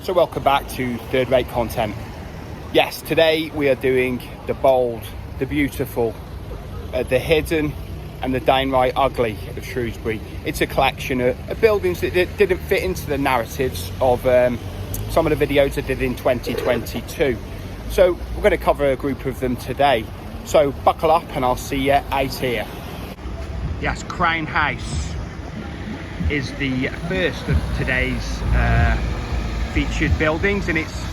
So welcome back to Third Rate Content. Yes, today we are doing the bold, the beautiful, the hidden and the downright ugly of Shrewsbury. It's a collection of buildings that didn't fit into the narratives of some of the videos I did in 2022. So we're going to cover a group of them today. So buckle up and I'll see you out here. Yes, Crown House is the first of today's featured buildings, and it's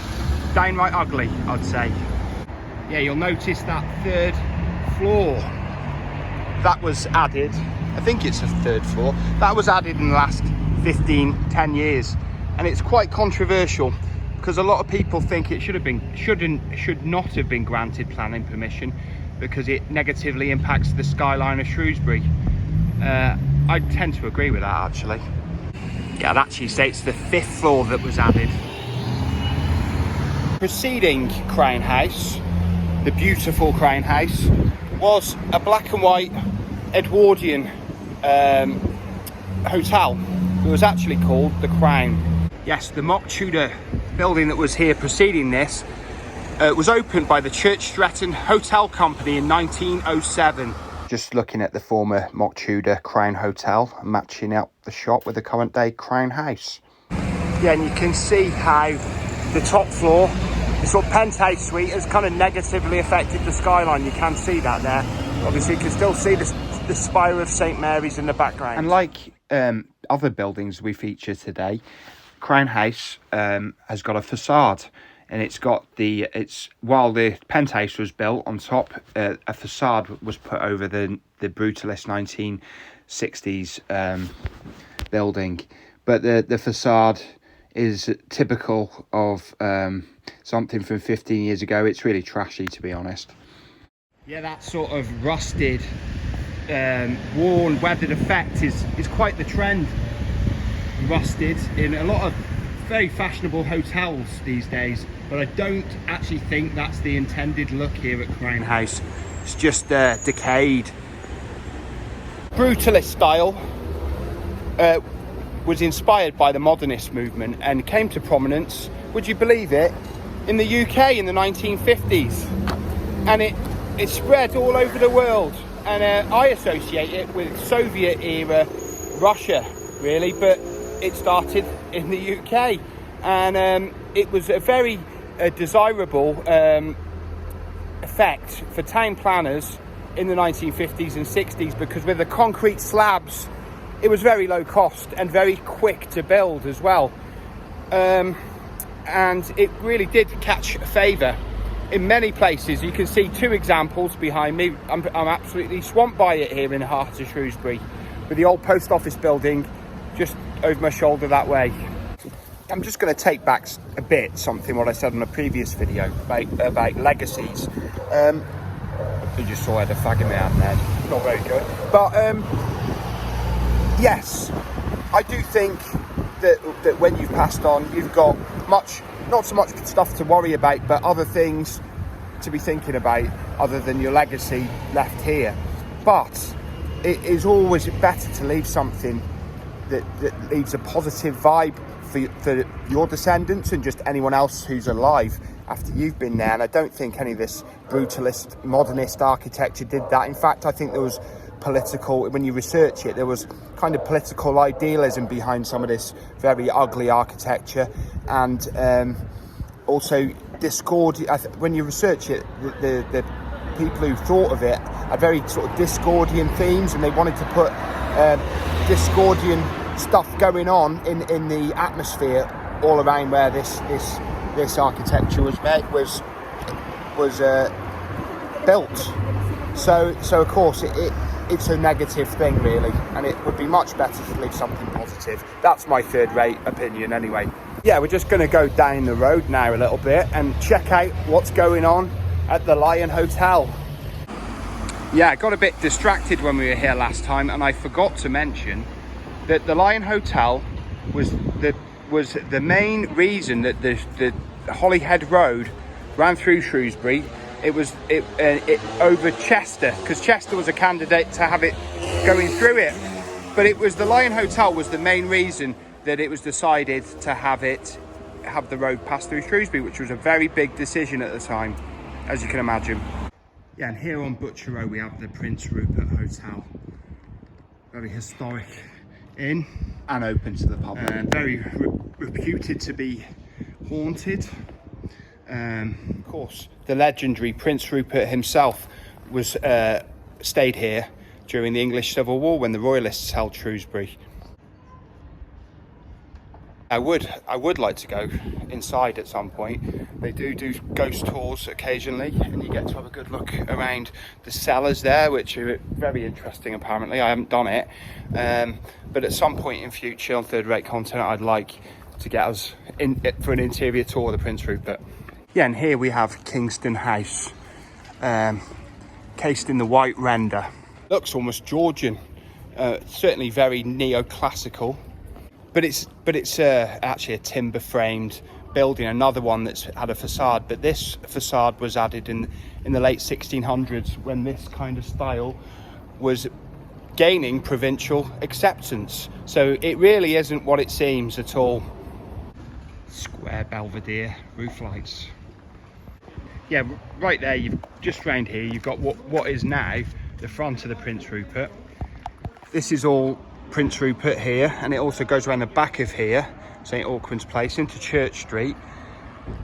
downright ugly, I'd say. Yeah, you'll notice that third floor that was added. I think it's a third floor that was added in the last 10 years, and it's quite controversial because a lot of people think it should not have been granted planning permission because it negatively impacts the skyline of Shrewsbury. I tend to agree with that, actually. Yeah, it actually states the 5th floor that was added. Preceding Crown House, the beautiful Crown House, was a black and white Edwardian hotel. It was actually called the Crown. Yes, the mock Tudor building that was here preceding this was opened by the Church Stretton Hotel Company in 1907. Just looking at the former mock Tudor Crown Hotel, matching up the shot with the current day Crown House. Yeah, and you can see how the top floor, this sort of penthouse suite, has kind of negatively affected the skyline. You can see that there. Obviously you can still see the spire of St Mary's in the background. And like other buildings we feature today, Crown House has got a facade. And it's got while the penthouse was built on top, a facade was put over the brutalist 1960s building. But the facade is typical of something from 15 years ago. It's really trashy, to be honest. Yeah, that sort of rusted, worn, weathered effect is quite the trend. Rusted in a lot of very fashionable hotels these days, but I don't actually think that's the intended look here at Crown House. It's just decayed. Brutalist style was inspired by the modernist movement and came to prominence, would you believe it, in the UK in the 1950s, and it spread all over the world, and I associate it with Soviet era Russia really, but it started in the UK, and it was a very desirable effect for town planners in the 1950s and 60s, because with the concrete slabs it was very low cost and very quick to build as well, and it really did catch favour in many places. You can see 2 examples behind me. I'm absolutely swamped by it here in the heart of Shrewsbury, with the old post office building just over my shoulder that way. I'm just going to take back a bit what I said on a previous video about legacies. You just saw I had a fag in my hand there. Not very good. But yes, I do think that when you've passed on, you've got not so much stuff to worry about, but other things to be thinking about other than your legacy left here. But it is always better to leave something that leaves a positive vibe for your descendants and just anyone else who's alive after you've been there. And I don't think any of this brutalist, modernist architecture did that. In fact, I think there was political, when you research it, there was kind of political idealism behind some of this very ugly architecture, and also discord. When you research it, the people who thought of it are very sort of Discordian themes, and they wanted to put Discordian stuff going on in the atmosphere all around where this architecture was built. So of course it's a negative thing really, and it would be much better to leave something positive. That's my third rate opinion anyway. Yeah, we're just going to go down the road now a little bit and check out what's going on at the Lion Hotel. Yeah, I got a bit distracted when we were here last time, and I forgot to mention that the Lion Hotel was the main reason that the Holyhead Road ran through Shrewsbury. It was over Chester, because Chester was a candidate to have it going through it, but it was the Lion Hotel was the main reason that it was decided to have it have the road pass through Shrewsbury, which was a very big decision at the time, as you can imagine. Yeah, and here on Butcher Row we have the Prince Rupert Hotel. Very historic inn. And open to the public. Very reputed to be haunted. Of course, the legendary Prince Rupert himself was stayed here during the English Civil War when the Royalists held Shrewsbury. I would like to go inside at some point. They do ghost tours occasionally, and you get to have a good look around the cellars there, which are very interesting apparently. I haven't done it, but at some point in future on Third Rate Content I'd like to get us in for an interior tour of the Prince Rupert. Yeah, and here we have Kingston House, cased in the white render. Looks almost Georgian, certainly very neoclassical. But it's actually a timber framed building, another one that's had a facade, but this facade was added in the late 1600s when this kind of style was gaining provincial acceptance. So it really isn't what it seems at all. Square Belvedere roof lights. Yeah, right there, you've just round here, you've got what is now the front of the Prince Rupert. This is all Prince Rupert here, and it also goes around the back of here, St Auckland's Place, into Church Street,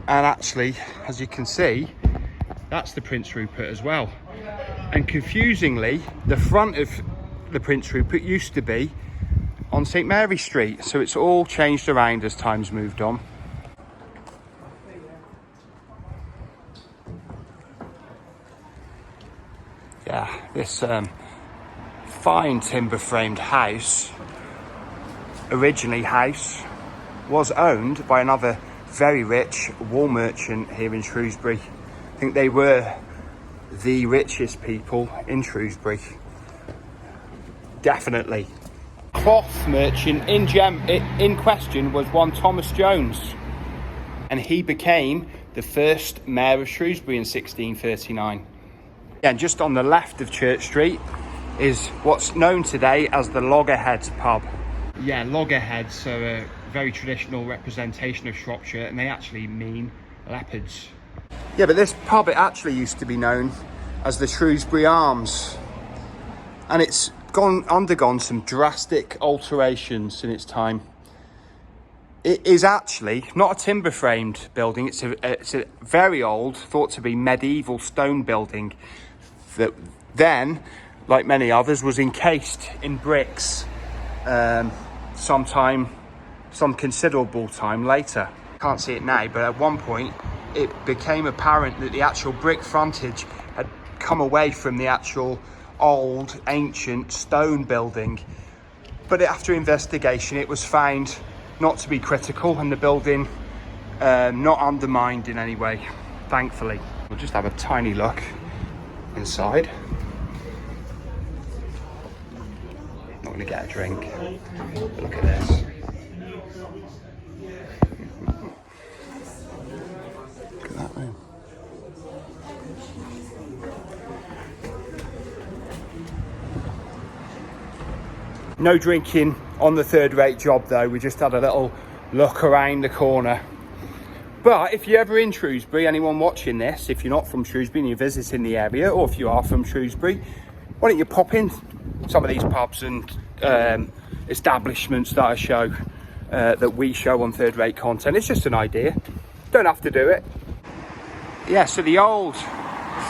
and actually, as you can see, that's the Prince Rupert as well. And confusingly, the front of the Prince Rupert used to be on St Mary Street, so it's all changed around as time's moved on. Yeah, this fine timber framed house, originally was owned by another very rich wool merchant here in Shrewsbury. I think they were the richest people in Shrewsbury, definitely. Cloth merchant in question was one Thomas Jones, and he became the first mayor of Shrewsbury in 1639. And just on the left of Church Street is what's known today as the Loggerheads pub. Yeah, Loggerheads are a very traditional representation of Shropshire, and they actually mean leopards. Yeah, but this pub, it actually used to be known as the Shrewsbury Arms, and it's undergone some drastic alterations in its time. It is actually not a timber framed building, it's a very old, thought to be medieval stone building that then, like many others, was encased in bricks some considerable time later. Can't see it now, but at one point it became apparent that the actual brick frontage had come away from the actual old ancient stone building, but after investigation it was found not to be critical and the building not undermined in any way, thankfully. We'll just have a tiny look inside. Not gonna get a drink. Look at this. Look at that room. No drinking on the third rate job though, we just had a little look around the corner. But if you're ever in Shrewsbury, anyone watching this, if you're not from Shrewsbury and you're visiting the area, or if you are from Shrewsbury, why don't you pop in some of these pubs and establishments that I show, that we show on Third Rate Content. It's just an idea, don't have to do it. Yeah, so the old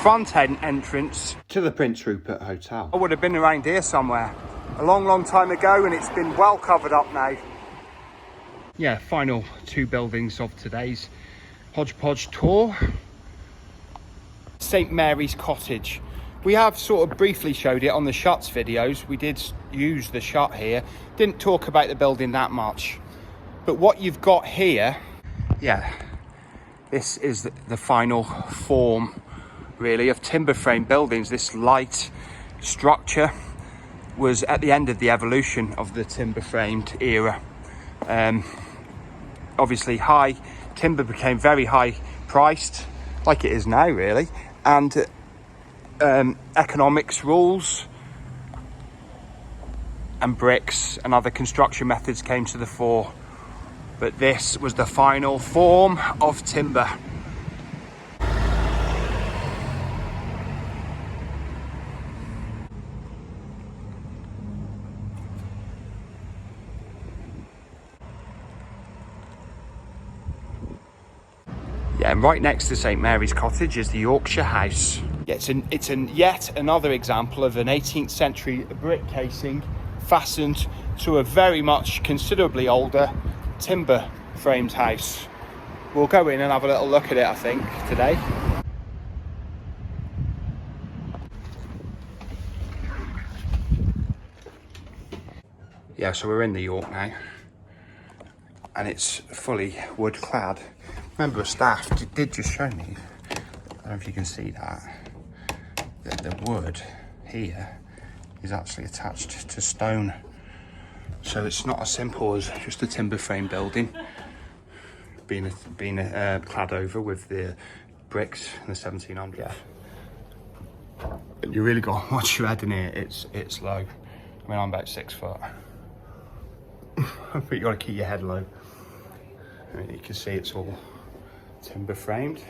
front end entrance to the Prince Rupert Hotel, I would have been around here somewhere a long time ago, and it's been well covered up now. Yeah, final two buildings of today's hodgepodge tour. St Mary's Cottage. We have sort of briefly showed it on the shuts videos. We did use the shut here. Didn't talk about the building that much. But what you've got here, yeah, this is the final form, really, of timber frame buildings. This light structure was at the end of the evolution of the timber framed era. Obviously high timber became very high priced, like it is now really, and economics rules and bricks and other construction methods came to the fore. but this was the final form of timber. Yeah, and right next to St Mary's Cottage is the Yorkshire House. Yeah, it's yet another example of an 18th century brick casing fastened to a very much considerably older timber framed house. We'll go in and have a little look at it, I think, today. Yeah, so we're in the York now, and it's fully wood clad. Member of staff did just show me, I don't know if you can see that the wood here is actually attached to stone. So it's not as simple as just a timber frame building being clad over with the bricks in the 1700s. Yeah. You really got to watch your head in here. It's low. I mean, I'm about 6 foot. But you got to keep your head low. I mean, you can see it's all timber framed.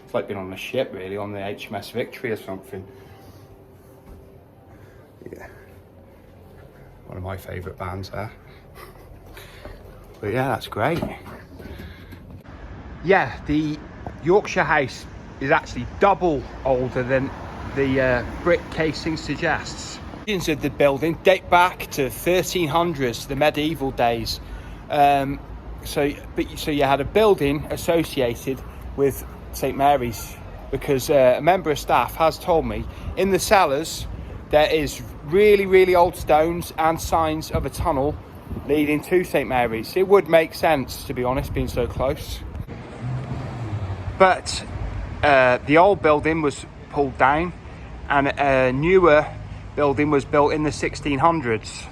It's like being on a ship, really, on the HMS Victory or something. Yeah. One of my favourite bands there. But yeah, that's great. Yeah, the Yorkshire House is actually double older than the brick casing suggests. The origins of the building date back to 1300s, the medieval days. So you had a building associated with St Mary's, because a member of staff has told me in the cellars there is really old stones and signs of a tunnel leading to St Mary's. It would make sense, to be honest, being so close. But the old building was pulled down and a newer building was built in the 1600s,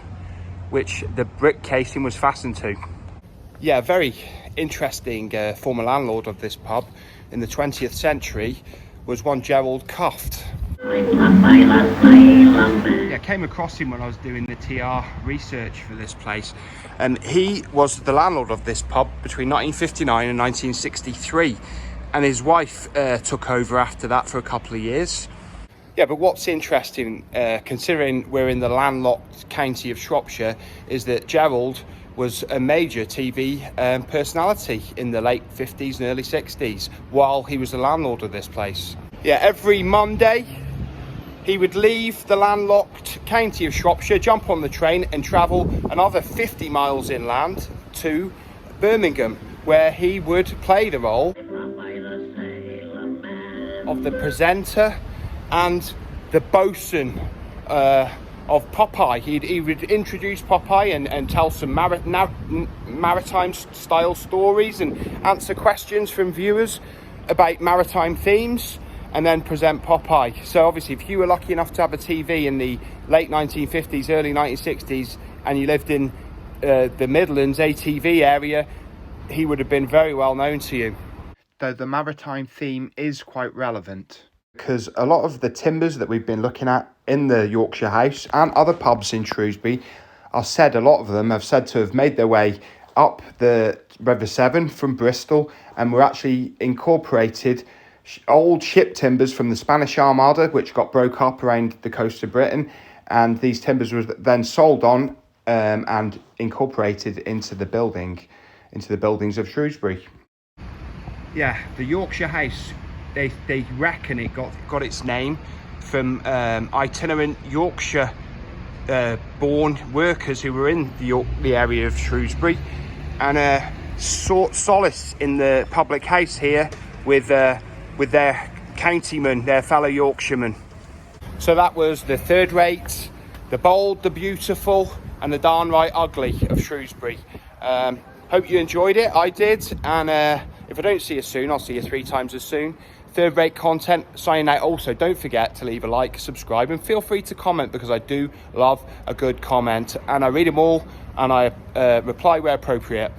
which the brick casing was fastened to. Yeah, very interesting former landlord of this pub in the 20th century was one Gerald Cuft. Yeah, I came across him when I was doing the TR research for this place, and he was the landlord of this pub between 1959 and 1963, and his wife took over after that for a couple of years. Yeah, but what's interesting, considering we're in the landlocked county of Shropshire, is that Gerald was a major TV personality in the late 50s and early 60s while he was the landlord of this place. Yeah, every Monday he would leave the landlocked county of Shropshire, jump on the train and travel another 50 miles inland to Birmingham, where he would play the role of the presenter and the bosun of Popeye. He would introduce Popeye and tell some maritime style stories and answer questions from viewers about maritime themes, and then present Popeye. So obviously, if you were lucky enough to have a TV in the late 1950s, early 1960s, and you lived in the Midlands ATV area, he would have been very well known to you. Though the maritime theme is quite relevant, because a lot of the timbers that we've been looking at in the Yorkshire House and other pubs in Shrewsbury a lot of them have said to have made their way up the River Severn from Bristol, and were actually incorporated old ship timbers from the Spanish Armada, which got broke up around the coast of Britain, and these timbers were then sold on and incorporated into the buildings of Shrewsbury. Yeah, the Yorkshire House, they reckon it got its name from itinerant Yorkshire born workers who were in the area of Shrewsbury, and sought solace in the public house here with their countymen, their fellow Yorkshiremen. So that was the third rate, the bold, the beautiful, and the downright ugly of Shrewsbury. Hope you enjoyed it. I did, and if I don't see you soon, I'll see you 3 times as soon. Third rate content, signing out. Also, don't forget to leave a like, subscribe, and feel free to comment, because I do love a good comment, and I read them all and I reply where appropriate.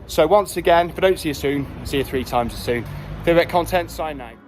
So once again, if I don't see you soon, I'll see you 3 times as soon. Third rate content, signing out.